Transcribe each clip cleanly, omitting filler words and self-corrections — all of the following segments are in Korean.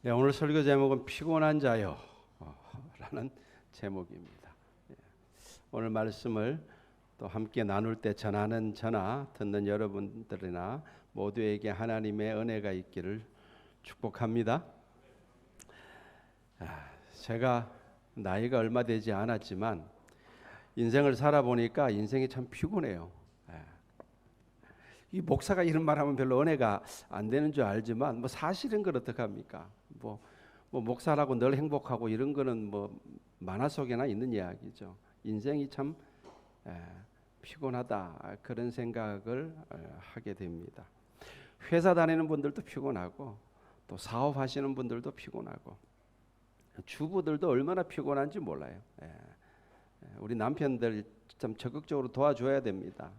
네, 오늘 설교 제목은 피곤한 자요 라는 제목입니다. 오늘 말씀을 또 함께 나눌 때 전하는 저나 듣는 여러분들이나 모두에게 하나님의 은혜가 있기를 축복합니다. 제가 나이가 얼마 되지 않았지만 인생을 살아보니까 인생이 참 피곤해요. 이 목사가 이런 말하면 별로 은혜가 안 되는 줄 알지만 사실은 그렇다합니까? 목사라고 늘 행복하고 이런 거는 만화 속에나 있는 이야기죠. 인생이 참 피곤하다 그런 생각을 하게 됩니다. 회사 다니는 분들도 피곤하고 또 사업하시는 분들도 피곤하고 주부들도 얼마나 피곤한지 몰라요. 우리 남편들 참 적극적으로 도와줘야 됩니다.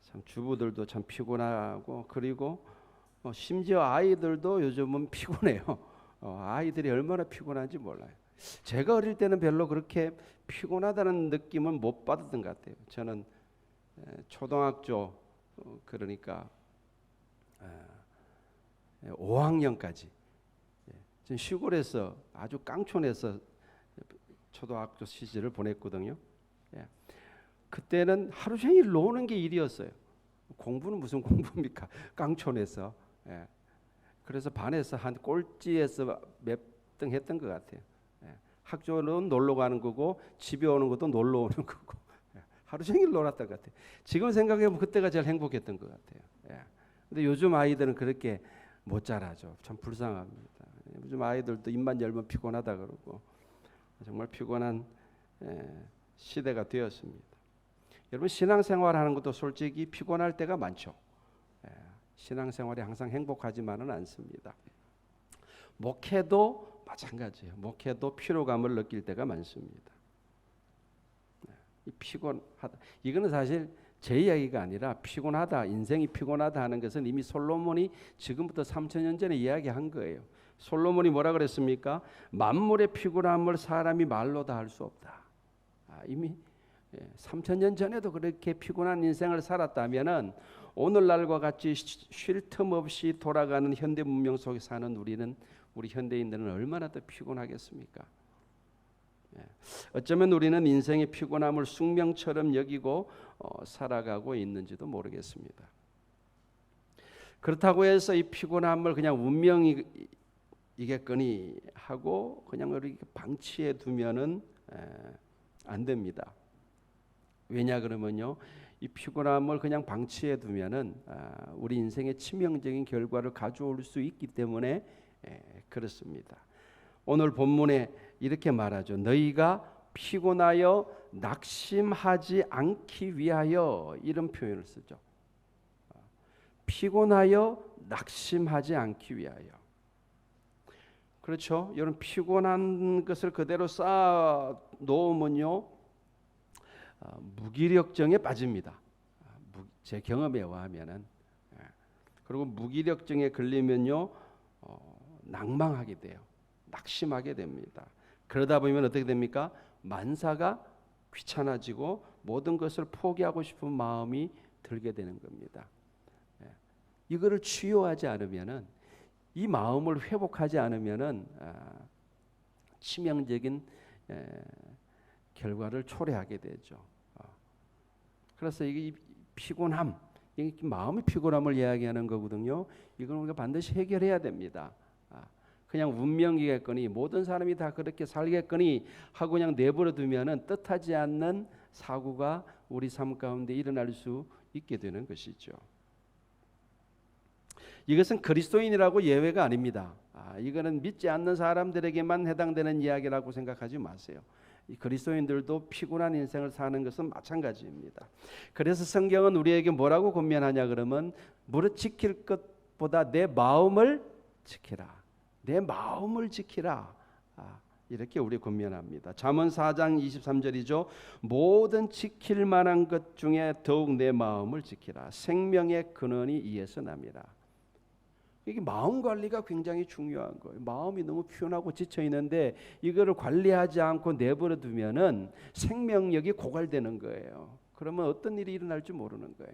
참 주부들도 참 피곤하고 그리고 심지어 아이들도 요즘은 피곤해요. 아이들이 얼마나 피곤한지 몰라요. 제가 어릴 때는 별로 그렇게 피곤하다는 느낌은 못 받았던 것 같아요. 저는 초등학교 그러니까 5학년까지 전 시골에서 아주 깡촌에서 초등학교 시절을 보냈거든요. 그때는 하루 종일 노는 게 일이었어요. 공부는 무슨 공부입니까? 깡촌에서. 그래서 반에서 한 꼴찌에서 몇 등 했던 것 같아요. 학교는 놀러 가는 거고 집에 오는 것도 놀러 오는 거고 하루 종일 놀았던 것 같아요. 지금 생각해보면 그때가 제일 행복했던 것 같아요. 근데 요즘 아이들은 그렇게 못 자라죠. 참 불쌍합니다. 요즘 아이들도 입만 열면 피곤하다 그러고 정말 피곤한 시대가 되었습니다. 여러분 신앙생활하는 것도 솔직히 피곤할 때가 많죠. 신앙생활이 항상 행복하지만은 않습니다. 목회도 마찬가지예요. 목회도 피로감을 느낄 때가 많습니다. 피곤하다. 이거는 사실 제 이야기가 아니라 피곤하다, 인생이 피곤하다 하는 것은 이미 솔로몬이 지금부터 3000년 전에 이야기한 거예요. 솔로몬이 뭐라 그랬습니까? 만물의 피곤함을 사람이 말로 다 할 수 없다. 이미 3000년 전에도 그렇게 피곤한 인생을 살았다면은 오늘날과 같이 쉴 틈 없이 돌아가는 현대 문명 속에 사는 우리 현대인들은 얼마나 더 피곤하겠습니까? 어쩌면 우리는 인생의 피곤함을 숙명처럼 여기고 살아가고 있는지도 모르겠습니다. 그렇다고 해서 이 피곤함을 그냥 운명이겠거니 하고 그냥 이렇게 방치해 두면은 안 됩니다. 왜냐 그러면요, 이 피곤함을 그냥 방치해 두면은 우리 인생의 치명적인 결과를 가져올 수 있기 때문에 그렇습니다. 오늘 본문에 이렇게 말하죠. 너희가 피곤하여 낙심하지 않기 위하여 이런 표현을 쓰죠. 피곤하여 낙심하지 않기 위하여. 그렇죠. 여러분 피곤한 것을 그대로 쌓아 놓으면요 무기력증에 빠집니다. 제 경험에 의하면은. 그리고 무기력증에 걸리면요 낭망하게 돼요. 낙심하게 됩니다. 그러다 보면 어떻게 됩니까? 만사가 귀찮아지고 모든 것을 포기하고 싶은 마음이 들게 되는 겁니다. 이거를 치유하지 않으면은, 이 마음을 회복하지 않으면은 치명적인 결과를 초래하게 되죠. 그래서 이게 피곤함, 이게 마음의 피곤함을 이야기하는 거거든요. 이걸 우리가 반드시 해결해야 됩니다. 그냥 운명이겠거니 모든 사람이 다 그렇게 살겠거니 하고 그냥 내버려 두면은 뜻하지 않는 사고가 우리 삶 가운데 일어날 수 있게 되는 것이죠. 이것은 그리스도인이라고 예외가 아닙니다. 이거는 믿지 않는 사람들에게만 해당되는 이야기라고 생각하지 마세요. 이 그리스도인들도 피곤한 인생을 사는 것은 마찬가지입니다. 그래서 성경은 우리에게 뭐라고 권면하냐 그러면 무릇 지킬 것보다 내 마음을 지키라. 내 마음을 지키라. 이렇게 우리 권면합니다. 잠언 4장 23절이죠. 모든 지킬 만한 것 중에 더욱 내 마음을 지키라. 생명의 근원이 이에서 납니다. 이게 마음 관리가 굉장히 중요한 거예요. 마음이 너무 피곤하고 지쳐 있는데 이거를 관리하지 않고 내버려 두면은 생명력이 고갈되는 거예요. 그러면 어떤 일이 일어날지 모르는 거예요.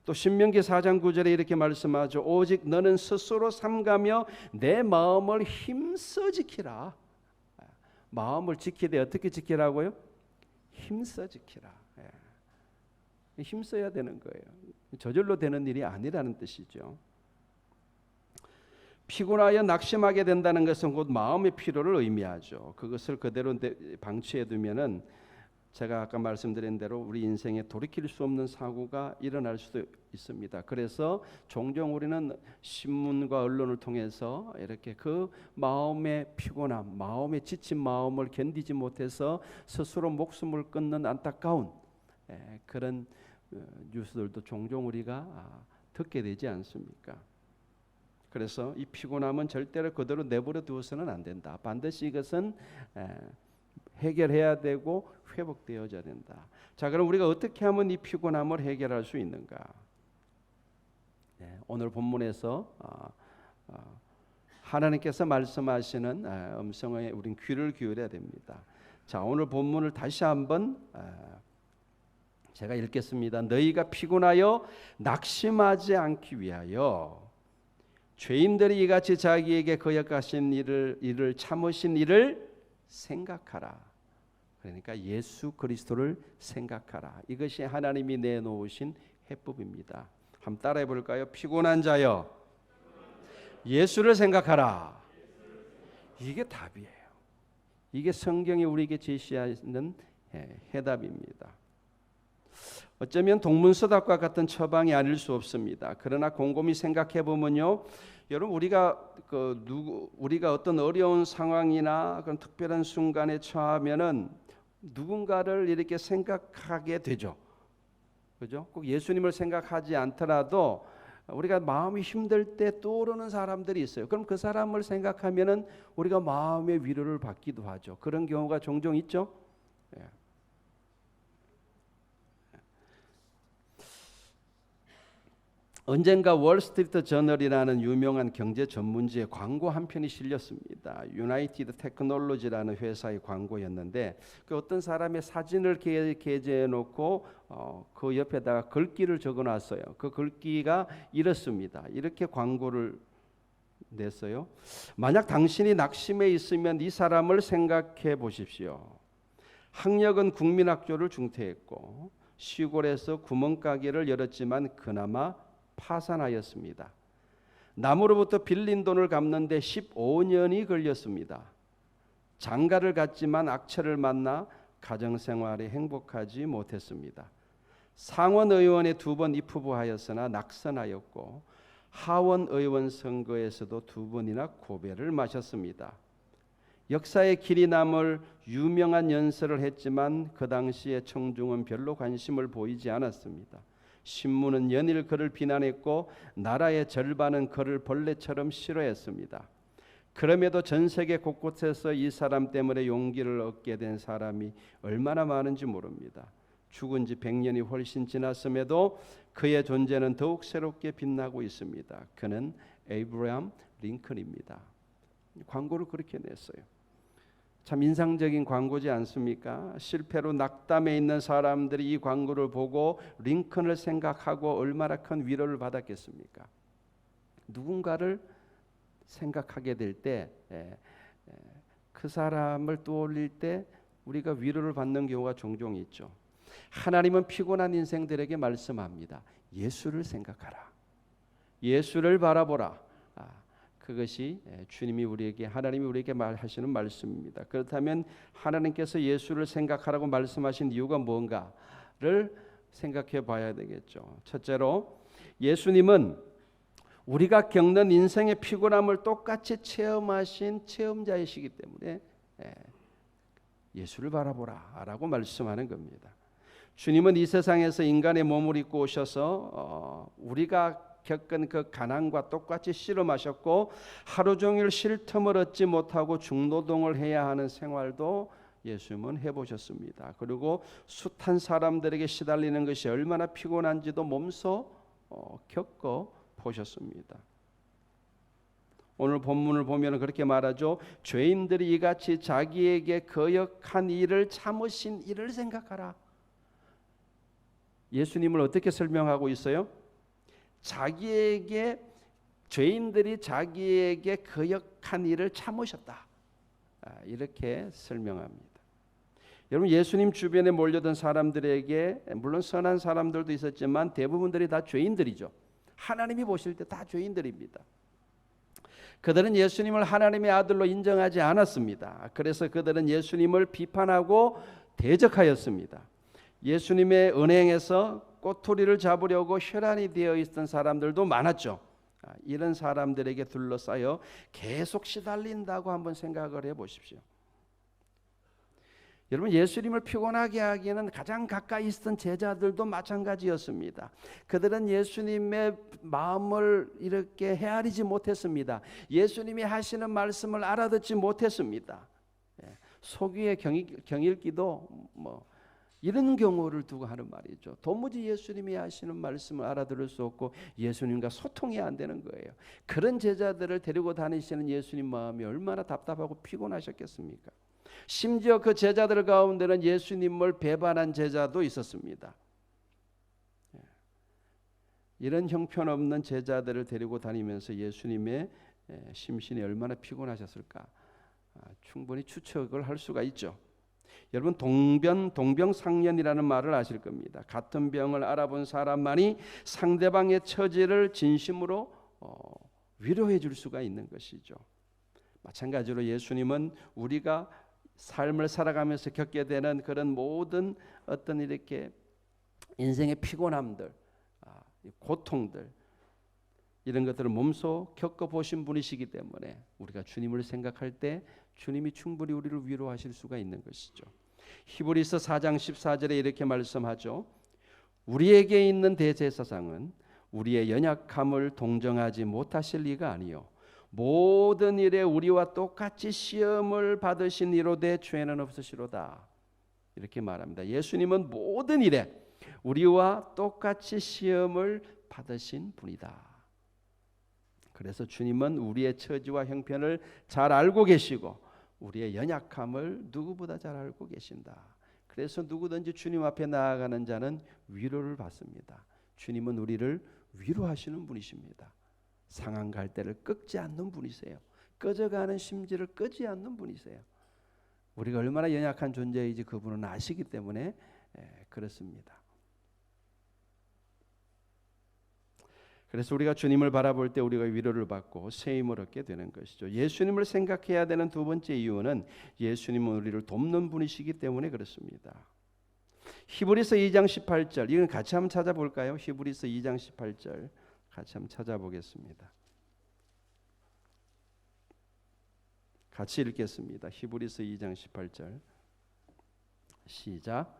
또 신명기 4장 9절에 이렇게 말씀하죠. 오직 너는 스스로 삼가며 내 마음을 힘써 지키라. 마음을 지키되 어떻게 지키라고요? 힘써 지키라. 힘써야 되는 거예요. 저절로 되는 일이 아니라는 뜻이죠. 피곤하여 낙심하게 된다는 것은 곧 마음의 피로를 의미하죠. 그것을 그대로 방치해 두면은 제가 아까 말씀드린 대로 우리 인생에 돌이킬 수 없는 사고가 일어날 수도 있습니다. 그래서 종종 우리는 신문과 언론을 통해서 이렇게 그 마음의 피곤함, 마음의 지친 마음을 견디지 못해서 스스로 목숨을 끊는 안타까운 그런 뉴스들도 종종 우리가 듣게 되지 않습니까? 그래서 이 피곤함은 절대로 그대로 내버려 두어서는 안 된다. 반드시 이것은 해결해야 되고 회복되어져야 된다. 자, 그럼 우리가 어떻게 하면 이 피곤함을 해결할 수 있는가? 오늘 본문에서 하나님께서 말씀하시는 음성에 우린 귀를 기울여야 됩니다. 자, 오늘 본문을 다시 한번 제가 읽겠습니다. 너희가 피곤하여 낙심하지 않기 위하여 죄인들이 이같이 자기에게 거역하신 일을 참으신 일을 생각하라. 그러니까 예수 그리스도를 생각하라. 이것이 하나님이 내놓으신 해법입니다. 한번 따라해 볼까요? 피곤한 자여 예수를 생각하라. 이게 답이에요. 이게 성경이 우리에게 제시하는 해답입니다. 어쩌면 동문서답과 같은 처방이 아닐 수 없습니다. 그러나 곰곰이 생각해 보면요, 여러분 우리가 어떤 어려운 상황이나 그런 특별한 순간에 처하면은 누군가를 이렇게 생각하게 되죠. 그죠? 꼭 예수님을 생각하지 않더라도 우리가 마음이 힘들 때 떠오르는 사람들이 있어요. 그럼 그 사람을 생각하면은 우리가 마음의 위로를 받기도 하죠. 그런 경우가 종종 있죠. 언젠가 월스트리트 저널이라는 유명한 경제 전문지의 광고 한 편이 실렸습니다. 유나이티드 테크놀로지라는 회사의 광고였는데 그 어떤 사람의 사진을 게재해 놓고 그 옆에다가 글귀를 적어놨어요. 그 글귀가 이렇습니다. 이렇게 광고를 냈어요. 만약 당신이 낙심해 있으면 이 사람을 생각해 보십시오. 학력은 국민학교를 중퇴했고 시골에서 구멍가게를 열었지만 그나마 파산하였습니다. 남으로부터 빌린 돈을 갚는데 15년이 걸렸습니다. 장가를 갔지만 악처를 만나 가정생활에 행복하지 못했습니다. 상원의원에 2번 입후보하였으나 낙선하였고 하원의원 선거에서도 2번이나 고배를 마셨습니다. 역사의 길이 남을 유명한 연설을 했지만 그 당시에 청중은 별로 관심을 보이지 않았습니다. 신문은 연일 그를 비난했고 나라의 절반은 그를 벌레처럼 싫어했습니다. 그럼에도 전 세계 곳곳에서 이 사람 때문에 용기를 얻게 된 사람이 얼마나 많은지 모릅니다. 죽은 지 100년이 훨씬 지났음에도 그의 존재는 더욱 새롭게 빛나고 있습니다. 그는 에이브러함 링컨입니다. 광고를 그렇게 냈어요. 참 인상적인 광고지 않습니까? 실패로 낙담해 있는 사람들이 이 광고를 보고 링컨을 생각하고 얼마나 큰 위로를 받았겠습니까? 누군가를 생각하게 될 때 그 사람을 떠올릴 때 우리가 위로를 받는 경우가 종종 있죠. 하나님은 피곤한 인생들에게 말씀합니다. 예수를 생각하라. 예수를 바라보라. 그것이 주님이 하나님이 우리에게 말하시는 말씀입니다. 그렇다면 하나님께서 예수를 생각하라고 말씀하신 이유가 뭔가를 생각해 봐야 되겠죠. 첫째로 예수님은 우리가 겪는 인생의 피곤함을 똑같이 체험하신 체험자이시기 때문에 예수를 바라보라라고 말씀하는 겁니다. 주님은 이 세상에서 인간의 몸을 입고 오셔서 우리가 겪은 그 가난과 똑같이 씨름하셨고 하루 종일 쉴 틈을 얻지 못하고 중노동을 해야 하는 생활도 예수님은 해보셨습니다. 그리고 숱한 사람들에게 시달리는 것이 얼마나 피곤한지도 몸소 겪어 보셨습니다. 오늘 본문을 보면 그렇게 말하죠. 죄인들이 이같이 자기에게 거역한 일을 참으신 일을 생각하라. 예수님을 어떻게 설명하고 있어요? 자기에게 죄인들이 자기에게 거역한 일을 참으셨다. 이렇게 설명합니다. 여러분, 예수님 주변에 몰려든 사람들에게 물론 선한 사람들도 있었지만 대부분들이 다 죄인들이죠. 하나님이 보실 때 다 죄인들입니다. 그들은 예수님을 하나님의 아들로 인정하지 않았습니다. 그래서 그들은 예수님을 비판하고 대적하였습니다. 예수님의 은행에서 꼬투리를 잡으려고 혈안이 되어 있던 사람들도 많았죠. 이런 사람들에게 둘러싸여 계속 시달린다고 한번 생각을 해보십시오. 여러분, 예수님을 피곤하게 하기에는 가장 가까이 있었던 제자들도 마찬가지였습니다. 그들은 예수님의 마음을 이렇게 헤아리지 못했습니다. 예수님이 하시는 말씀을 알아듣지 못했습니다. 소귀의 경일기도 이런 경우를 두고 하는 말이죠. 도무지 예수님이 하시는 말씀을 알아들을 수 없고 예수님과 소통이 안 되는 거예요. 그런 제자들을 데리고 다니시는 예수님 마음이 얼마나 답답하고 피곤하셨겠습니까? 심지어 그 제자들 가운데는 예수님을 배반한 제자도 있었습니다. 이런 형편없는 제자들을 데리고 다니면서 예수님의 심신이 얼마나 피곤하셨을까 충분히 추측을 할 수가 있죠. 여러분, 동병상련이라는 말을 아실 겁니다. 같은 병을 알아본 사람만이 상대방의 처지를 진심으로 위로해 줄 수가 있는 것이죠. 마찬가지로 예수님은 우리가 삶을 살아가면서 겪게 되는 그런 모든 어떤 이렇게 인생의 피곤함들, 고통들 이런 것들을 몸소 겪어보신 분이시기 때문에 우리가 주님을 생각할 때 주님이 충분히 우리를 위로하실 수가 있는 것이죠. 히브리서 4장 14절에 이렇게 말씀하죠. 우리에게 있는 대제사장은 우리의 연약함을 동정하지 못하실 리가 아니요 모든 일에 우리와 똑같이 시험을 받으신 이로되 죄는 없으시로다. 이렇게 말합니다. 예수님은 모든 일에 우리와 똑같이 시험을 받으신 분이다. 그래서 주님은 우리의 처지와 형편을 잘 알고 계시고 우리의 연약함을 누구보다 잘 알고 계신다. 그래서 누구든지 주님 앞에 나아가는 자는 위로를 받습니다. 주님은 우리를 위로하시는 분이십니다. 상한 갈대를 꺾지 않는 분이세요. 꺼져가는 심지를 끄지 않는 분이세요. 우리가 얼마나 연약한 존재이지 그분은 아시기 때문에 그렇습니다. 그래서 우리가 주님을 바라볼 때 우리가 위로를 받고 새 힘을 얻게 되는 것이죠. 예수님을 생각해야 되는 두 번째 이유는 예수님은 우리를 돕는 분이시기 때문에 그렇습니다. 히브리서 2장 18절 이건 같이 한번 찾아볼까요? 히브리서 2장 18절 같이 한번 찾아보겠습니다. 같이 읽겠습니다. 히브리서 2장 18절 시작.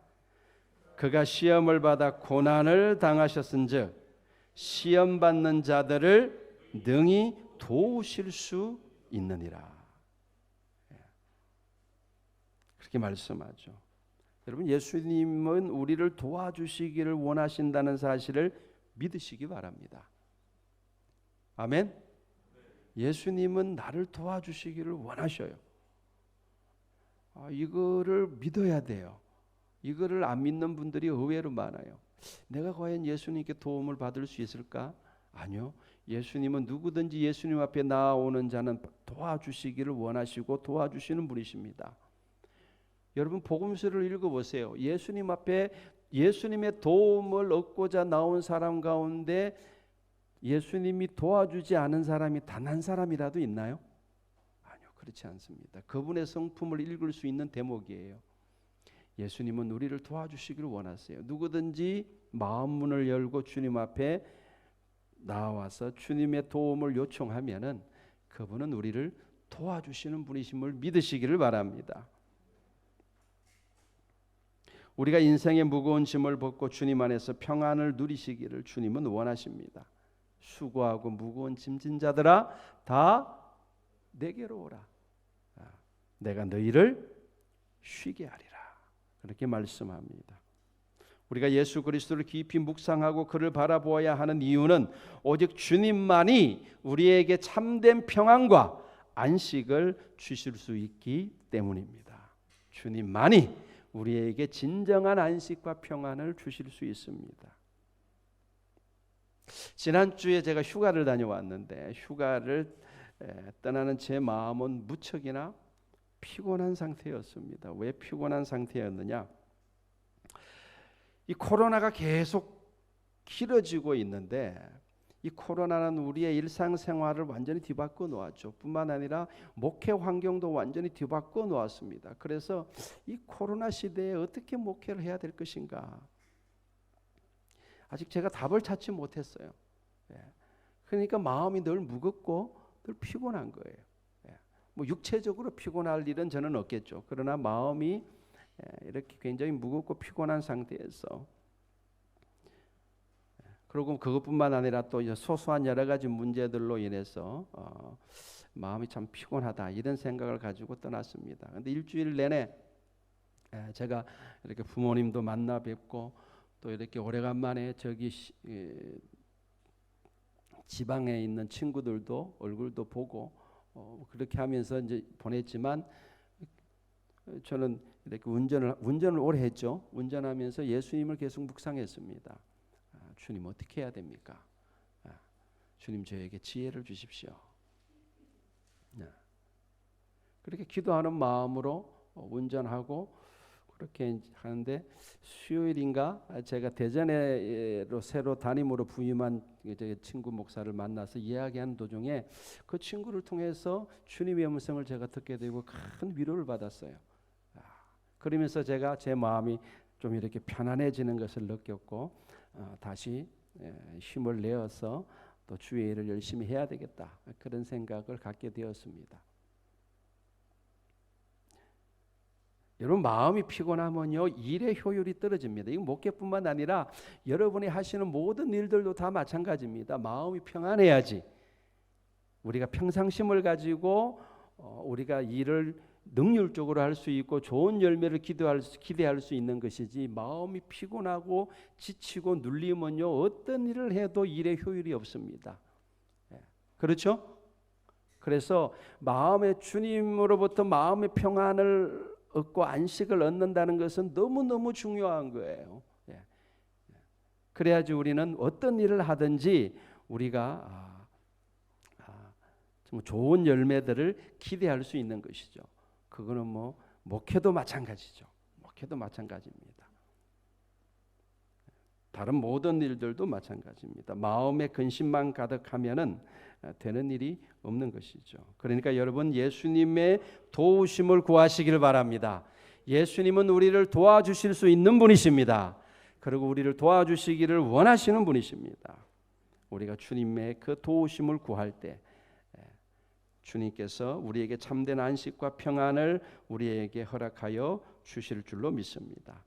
그가 시험을 받아 고난을 당하셨은즉 시험 받는 자들을 능히 도우실 수 있느니라. 그렇게 말씀하죠. 여러분, 예수님은 우리를 도와주시기를 원하신다는 사실을 믿으시기 바랍니다. 아멘. 예수님은 나를 도와주시기를 원하셔요. 이거를 믿어야 돼요. 이거를 안 믿는 분들이 의외로 많아요. 내가 과연 예수님께 도움을 받을 수 있을까? 아니요. 예수님은 누구든지 예수님 앞에 나아오는 자는 도와주시기를 원하시고 도와주시는 분이십니다. 여러분, 복음서를 읽어보세요. 예수님 앞에 예수님의 도움을 얻고자 나온 사람 가운데 예수님이 도와주지 않은 사람이 단 한 사람이라도 있나요? 아니요, 그렇지 않습니다. 그분의 성품을 읽을 수 있는 대목이에요. 예수님은 우리를 도와주시기를 원하세요. 누구든지 마음 문을 열고 주님 앞에 나와서 주님의 도움을 요청하면은 그분은 우리를 도와주시는 분이심을 믿으시기를 바랍니다. 우리가 인생의 무거운 짐을 벗고 주님 안에서 평안을 누리시기를 주님은 원하십니다. 수고하고 무거운 짐진 자들아 다 내게로 오라. 내가 너희를 쉬게 하리라. 그렇게 말씀합니다. 우리가 예수 그리스도를 깊이 묵상하고 그를 바라보아야 하는 이유는 오직 주님만이 우리에게 참된 평안과 안식을 주실 수 있기 때문입니다. 주님만이 우리에게 진정한 안식과 평안을 주실 수 있습니다. 지난주에 제가 휴가를 다녀왔는데 휴가를 떠나는 제 마음은 무척이나 피곤한 상태였습니다. 왜 피곤한 상태였느냐? 이 코로나가 계속 길어지고 있는데 이 코로나는 우리의 일상생활을 완전히 뒤바꿔 놓았죠. 뿐만 아니라 목회 환경도 완전히 뒤바꿔 놓았습니다. 그래서 이 코로나 시대에 어떻게 목회를 해야 될 것인가? 아직 제가 답을 찾지 못했어요. 그러니까 마음이 늘 무겁고 늘 피곤한 거예요. 뭐 육체적으로 피곤할 일은 저는 없겠죠. 그러나 마음이 이렇게 굉장히 무겁고 피곤한 상태에서, 그리고 그것뿐만 아니라 또 소소한 여러 가지 문제들로 인해서 마음이 참 피곤하다 이런 생각을 가지고 떠났습니다. 그런데 일주일 내내 제가 이렇게 부모님도 만나 뵙고 또 이렇게 오래간만에 저기 지방에 있는 친구들도 얼굴도 보고 그렇게 하면서 이제 보냈지만, 저는 이렇게 운전을 오래 했죠. 운전하면서 예수님을 계속 묵상했습니다. 주님 어떻게 해야 됩니까? 주님 저에게 지혜를 주십시오. 그렇게 기도하는 마음으로 운전하고 그렇게 하는데, 수요일인가 제가 대전에로 새로 담임으로 부임한 친구 목사를 만나서 이야기하는 도중에 그 친구를 통해서 주님의 음성을 제가 듣게 되고 큰 위로를 받았어요. 그러면서 제가 제 마음이 좀 이렇게 편안해지는 것을 느꼈고 다시 힘을 내어서 또 주의 일을 열심히 해야 되겠다, 그런 생각을 갖게 되었습니다. 여러분, 마음이 피곤하면요 일의 효율이 떨어집니다. 이거 목회뿐만 아니라 여러분이 하시는 모든 일들도 다 마찬가지입니다. 마음이 평안해야지 우리가 평상심을 가지고 우리가 일을 능률적으로 할 수 있고 좋은 열매를 기대할 수 있는 것이지, 마음이 피곤하고 지치고 눌리면요 어떤 일을 해도 일의 효율이 없습니다. 그렇죠? 그래서 마음의 주님으로부터 마음의 평안을 얻고 안식을 얻는다는 것은 너무너무 중요한 거예요. 그래야지 우리는 어떤 일을 하든지 우리가 좋은 열매들을 기대할 수 있는 것이죠. 그거는 뭐 목회도 마찬가지죠. 목회도 마찬가지입니다. 다른 모든 일들도 마찬가지입니다. 마음의 근심만 가득하면은 되는 일이 없는 것이죠. 그러니까 여러분, 예수님의 도우심을 구하시길 바랍니다. 예수님은 우리를 도와주실 수 있는 분이십니다. 그리고 우리를 도와주시기를 원하시는 분이십니다. 우리가 주님의 그 도우심을 구할 때 주님께서 우리에게 참된 안식과 평안을 우리에게 허락하여 주실 줄로 믿습니다.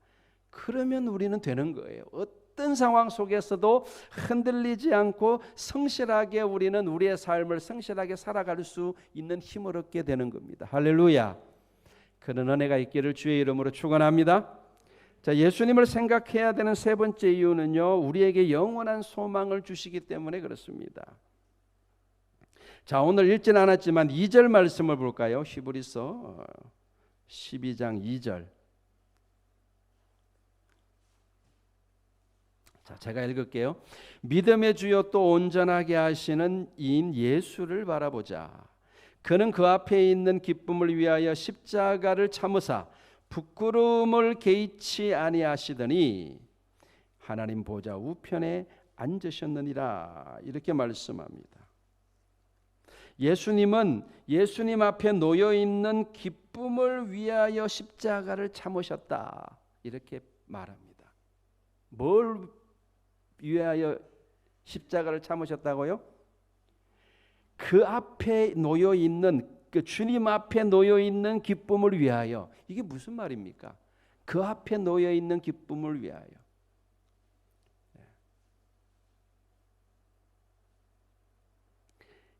그러면 우리는 되는 거예요. 어떤 상황 속에서도 흔들리지 않고 성실하게 우리는 우리의 삶을 성실하게 살아갈 수 있는 힘을 얻게 되는 겁니다. 할렐루야. 그런 은혜가 있기를 주의 이름으로 축원합니다. 자, 예수님을 생각해야 되는 세 번째 이유는요, 우리에게 영원한 소망을 주시기 때문에 그렇습니다. 자, 오늘 읽진 않았지만 2절 말씀을 볼까요? 히브리서 12장 2절. 자, 제가 읽을게요. 믿음의 주여 또 온전하게 하시는 이인 예수를 바라보자. 그는 그 앞에 있는 기쁨을 위하여 십자가를 참으사 부끄러움을 개의치 아니하시더니 하나님 보좌 우편에 앉으셨느니라. 이렇게 말씀합니다. 예수님은 예수님 앞에 놓여 있는 기쁨을 위하여 십자가를 참으셨다, 이렇게 말합니다. 뭘 위하여 십자가를 참으셨다고요? 그 앞에 놓여 있는, 그 주님 앞에 놓여 있는 기쁨을 위하여. 이게 무슨 말입니까? 그 앞에 놓여 있는 기쁨을 위하여.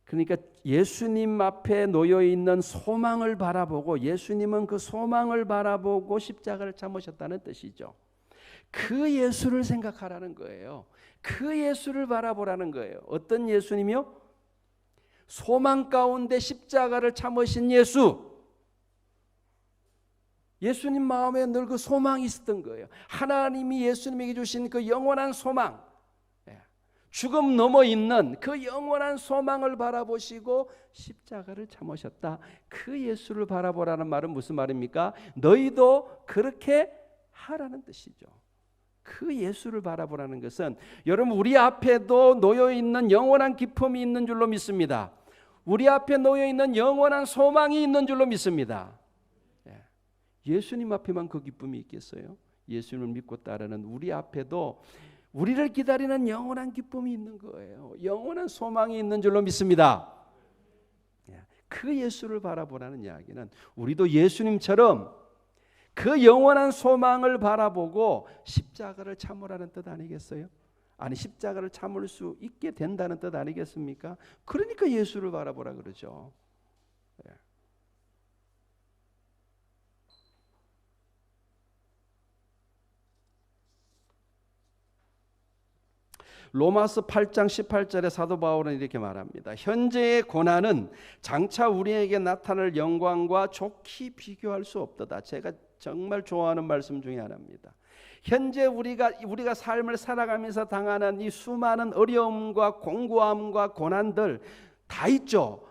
그러니까 예수님 앞에 놓여 있는 소망을 바라보고, 예수님은 그 소망을 바라보고 십자가를 참으셨다는 뜻이죠. 그 예수를 생각하라는 거예요. 그 예수를 바라보라는 거예요. 어떤 예수님이요? 소망 가운데 십자가를 참으신 예수. 예수님 마음에 늘 그 소망이 있었던 거예요. 하나님이 예수님에게 주신 그 영원한 소망. 죽음 넘어 있는 그 영원한 소망을 바라보시고 십자가를 참으셨다. 그 예수를 바라보라는 말은 무슨 말입니까? 너희도 그렇게 하라는 뜻이죠. 그 예수를 바라보라는 것은 여러분 우리 앞에도 놓여 있는 영원한 기쁨이 있는 줄로 믿습니다. 우리 앞에 놓여 있는 영원한 소망이 있는 줄로 믿습니다. 예수님 앞에만 그 기쁨이 있겠어요? 예수님을 믿고 따르는 우리 앞에도 우리를 기다리는 영원한 기쁨이 있는 거예요. 영원한 소망이 있는 줄로 믿습니다. 그 예수를 바라보라는 이야기는 우리도 예수님처럼 그 영원한 소망을 바라보고 십자가를 참으라는 뜻 아니겠어요? 아니 십자가를 참을 수 있게 된다는 뜻 아니겠습니까? 그러니까 예수를 바라보라 그러죠. 로마서 8장 18절에 사도 바울은 이렇게 말합니다. 현재의 고난은 장차 우리에게 나타날 영광과 좋게 비교할 수 없도다. 제가 정말 좋아하는 말씀 중에 하나입니다. 현재 우리가 삶을 살아가면서 당하는 이 수많은 어려움과 공고함과 고난들 다 있죠.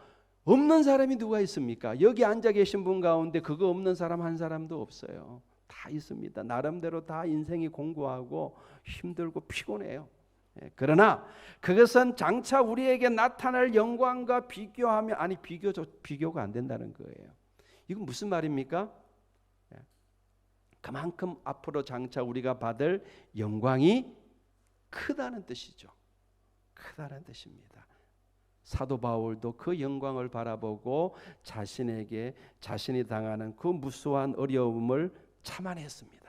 없는 사람이 누가 있습니까? 여기 앉아 계신 분 가운데 그거 없는 사람 한 사람도 없어요. 다 있습니다. 나름대로 다 인생이 공고하고 힘들고 피곤해요. 그러나 그것은 장차 우리에게 나타날 영광과 비교하면 비교가 안 된다는 거예요. 이건 무슨 말입니까? 그만큼 앞으로 장차 우리가 받을 영광이 크다는 뜻이죠. 크다는 뜻입니다. 사도 바울도 그 영광을 바라보고 자신이 당하는 그 무수한 어려움을 참아냈습니다.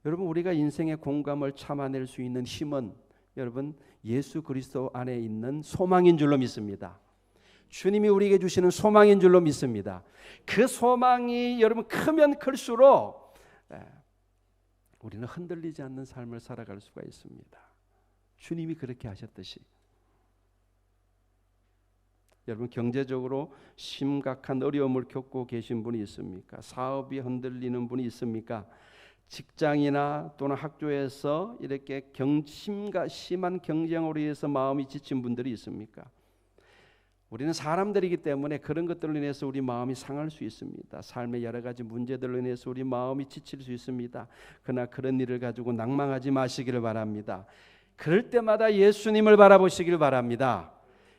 여러분 우리가 인생의 공감을 참아낼 수 있는 힘은 여러분 예수 그리스도 안에 있는 소망인 줄로 믿습니다. 주님이 우리에게 주시는 소망인 줄로 믿습니다. 그 소망이 여러분 크면 클수록 우리는 흔들리지 않는 삶을 살아갈 수가 있습니다. 주님이 그렇게 하셨듯이. 여러분 경제적으로 심각한 어려움을 겪고 계신 분이 있습니까? 사업이 흔들리는 분이 있습니까? 직장이나 또는 학교에서 이렇게 심한 경쟁으로 인해서 마음이 지친 분들이 있습니까? 우리는 사람들이기 때문에 그런 것들로 인해서 우리 마음이 상할 수 있습니다. 삶의 여러 가지 문제들로 인해서 우리 마음이 지칠 수 있습니다. 그러나 그런 일을 가지고 낭망하지 마시기를 바랍니다. 그럴 때마다 예수님을 바라보시길 바랍니다.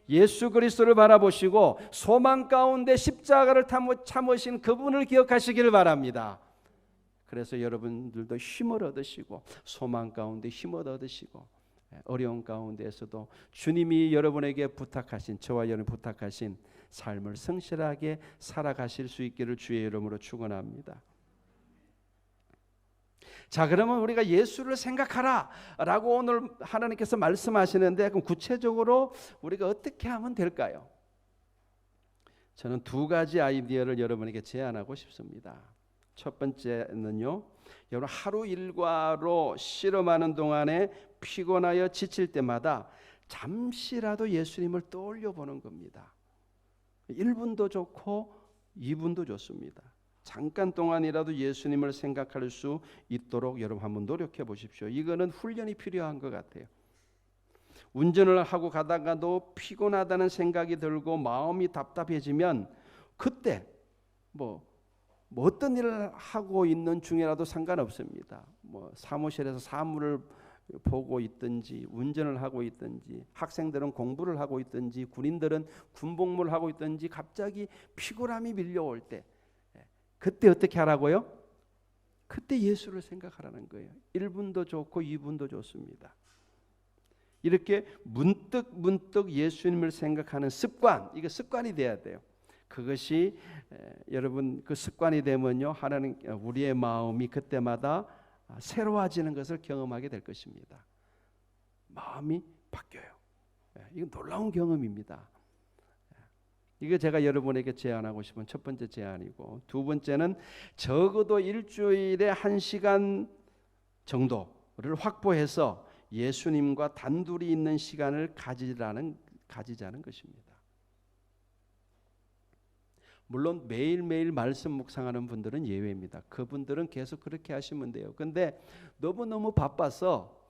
예수 그리스도를 바라보시고 소망 가운데 십자가를 참으신 그분을 기억하시기를 바랍니다. 그래서 여러분들도 힘을 얻으시고 소망 가운데 힘을 얻으시고 어려운 가운데에서도 주님이 여러분에게 부탁하신 저와 여러분 부탁하신 삶을 성실하게 살아가실 수 있기를 주의 이름으로 축원합니다. 자, 그러면 우리가 예수를 생각하라 라고 오늘 하나님께서 말씀하시는데 그럼 구체적으로 우리가 어떻게 하면 될까요? 저는 두 가지 아이디어를 여러분에게 제안하고 싶습니다. 첫 번째는요, 여러분 하루 일과로 실험하는 동안에 피곤하여 지칠 때마다 잠시라도 예수님을 떠올려 보는 겁니다. 1분도 좋고 2분도 좋습니다. 잠깐 동안이라도 예수님을 생각할 수 있도록 여러분 한번 노력해 보십시오. 이거는 훈련이 필요한 것 같아요. 운전을 하고 가다가도 피곤하다는 생각이 들고 마음이 답답해지면 그때 어떤 일을 하고 있는 중이라도 상관없습니다. 사무실에서 사무를 보고 있든지 운전을 하고 있든지 학생들은 공부를 하고 있든지 군인들은 군복무를 하고 있든지 갑자기 피곤함이 밀려올 때 그때 어떻게 하라고요? 그때 예수를 생각하라는 거예요. 1분도 좋고 2분도 좋습니다. 이렇게 문득 예수님을 생각하는 습관, 이게 습관이 돼야 돼요. 그것이 여러분 그 습관이 되면요 하나님 우리의 마음이 그때마다 새로워지는 것을 경험하게 될 것입니다. 마음이 바뀌어요. 이건 놀라운 경험입니다. 이거 제가 여러분에게 제안하고 싶은 첫 번째 제안이고, 두 번째는 적어도 일주일에 1시간 정도를 확보해서 예수님과 단둘이 있는 시간을 가지자는 것입니다. 물론 매일매일 말씀 묵상하는 분들은 예외입니다. 그분들은 계속 그렇게 하시면 돼요. 근데 너무너무 바빠서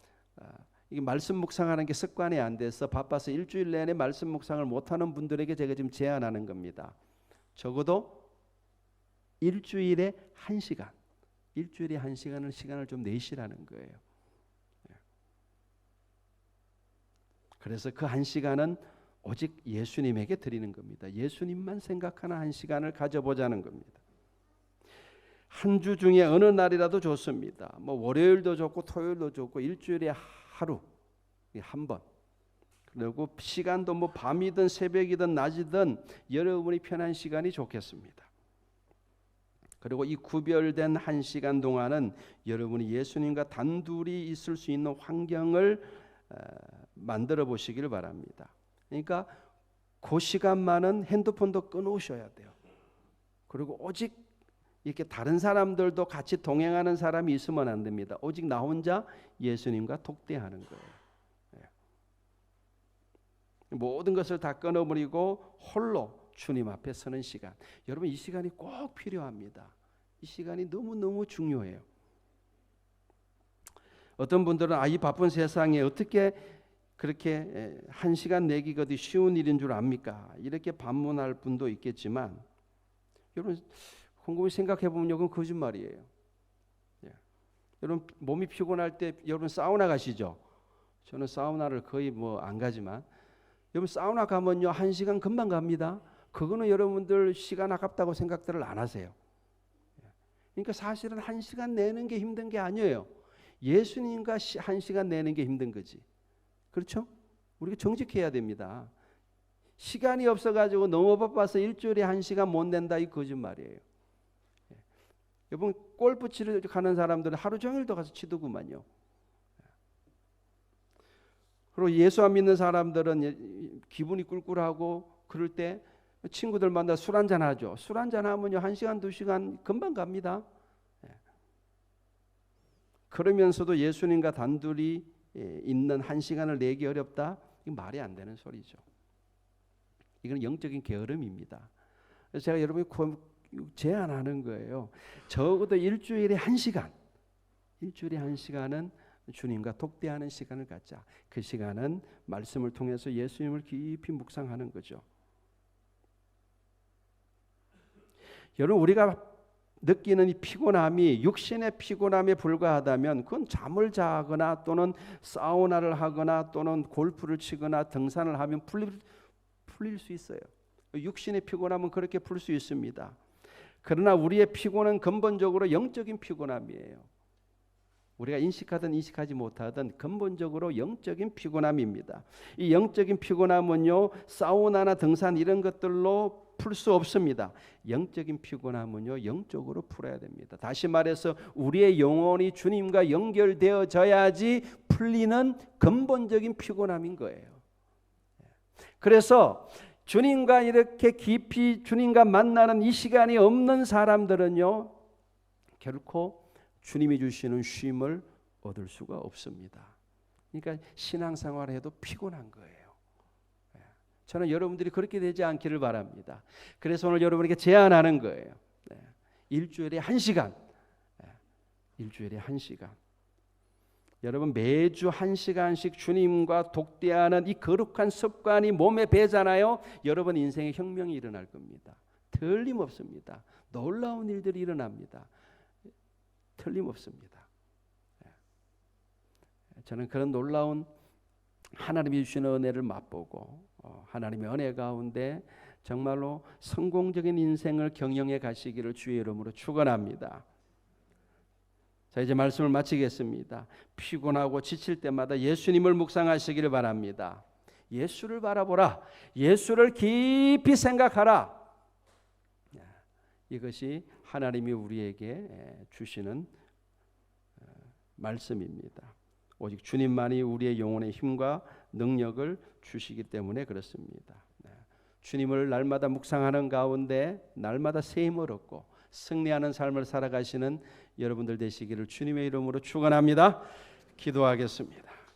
이게 말씀 묵상하는 게 습관이 안 돼서 바빠서 일주일 내내 말씀 묵상을 못하는 분들에게 제가 지금 제안하는 겁니다. 적어도 일주일에 1시간, 일주일에 1시간을 시간을 좀 내시라는 거예요. 그래서 그 1시간은 오직 예수님에게 드리는 겁니다. 예수님만 생각하는 1시간을 가져보자는 겁니다. 한 주 중에 어느 날이라도 좋습니다. 뭐 월요일도 좋고 토요일도 좋고 일주일에 하루 한 번. 그리고 시간도 뭐 밤이든 새벽이든 낮이든 여러분이 편한 시간이 좋겠습니다. 그리고 이 구별된 1시간 동안은 여러분이 예수님과 단둘이 있을 수 있는 환경을 만들어 보시길 바랍니다. 그러니까 그 시간만은 핸드폰도 끊으셔야 돼요. 그리고 오직 이렇게 다른 사람들도 같이 동행하는 사람이 있으면 안 됩니다. 오직 나 혼자 예수님과 독대하는 거예요. 모든 것을 다 끊어버리고 홀로 주님 앞에 서는 시간. 여러분 이 시간이 꼭 필요합니다. 이 시간이 너무너무 중요해요. 어떤 분들은 이 바쁜 세상에 어떻게 그렇게 1시간 내기가 어디 쉬운 일인 줄 압니까? 이렇게 반문할 분도 있겠지만 여러분 곰곰이 생각해 보면 이건 거짓말이에요. 여러분 몸이 피곤할 때 여러분 사우나 가시죠? 저는 사우나를 거의 안 가지만 여러분 사우나 가면요 1시간 금방 갑니다. 그거는 여러분들 시간 아깝다고 생각들을 안 하세요. 그러니까 사실은 1시간 내는 게 힘든 게 아니에요. 예수님과 1시간 내는 게 힘든 거지. 그렇죠? 우리가 정직해야 됩니다. 시간이 없어가지고 너무 바빠서 일주일에 1시간 못 낸다 이 거짓말이에요. 여러분 골프 치러 가는 사람들은 하루 종일도 가서 치더구만요. 그리고 예수 안 믿는 사람들은 기분이 꿀꿀하고 그럴 때 친구들 만나 술 한잔 하죠. 술 한잔 하면요 1시간 2시간 금방 갑니다. 그러면서도 예수님과 단둘이 있는 1시간을 내기 어렵다? 이건 말이 안 되는 소리죠. 이건 영적인 게으름입니다. 그래서 제가 여러분이 제안하는 거예요. 적어도 일주일에 1시간, 일주일에 1시간은 주님과 독대하는 시간을 갖자. 그 시간은 말씀을 통해서 예수님을 깊이 묵상하는 거죠. 여러분 우리가 느끼는 이 피곤함이 육신의 피곤함에 불과하다면 그건 잠을 자거나 또는 사우나를 하거나 또는 골프를 치거나 등산을 하면 풀릴 수 있어요. 육신의 피곤함은 그렇게 풀 수 있습니다. 그러나 우리의 피곤은 근본적으로 영적인 피곤함이에요. 우리가 인식하든 인식하지 못하든 근본적으로 영적인 피곤함입니다. 이 영적인 피곤함은요 사우나나 등산 이런 것들로 풀 수 없습니다. 영적인 피곤함은요 영적으로 풀어야 됩니다. 다시 말해서 우리의 영혼이 주님과 연결되어져야지 풀리는 근본적인 피곤함인 거예요. 그래서 주님과 이렇게 깊이 주님과 만나는 이 시간이 없는 사람들은요 결코 주님이 주시는 쉼을 얻을 수가 없습니다. 그러니까 신앙생활을 해도 피곤한 거예요. 저는 여러분들이 그렇게 되지 않기를 바랍니다. 그래서 오늘 여러분에게 제안하는 거예요. 일주일에 1시간. 일주일에 1시간. 여러분 매주 1시간씩 주님과 독대하는 이 거룩한 습관이 몸에 배잖아요. 여러분 인생에 혁명이 일어날 겁니다. 틀림없습니다. 놀라운 일들이 일어납니다. 틀림없습니다. 저는 그런 놀라운 하나님이 주시는 은혜를 맛보고 하나님의 은혜 가운데 정말로 성공적인 인생을 경영해 가시기를 주의 이름으로 축원합니다. 자 이제 말씀을 마치겠습니다. 피곤하고 지칠 때마다 예수님을 묵상하시기를 바랍니다. 예수를 바라보라. 예수를 깊이 생각하라. 이것이 하나님이 우리에게 주시는 말씀입니다. 오직 주님만이 우리의 영혼의 힘과 능력을 주시기 때문에 그렇습니다. 주님을 날마다 묵상하는 가운데 날마다 새 힘을 얻고 승리하는 삶을 살아가시는 여러분들 되시기를 주님의 이름으로 축원합니다. 기도하겠습니다.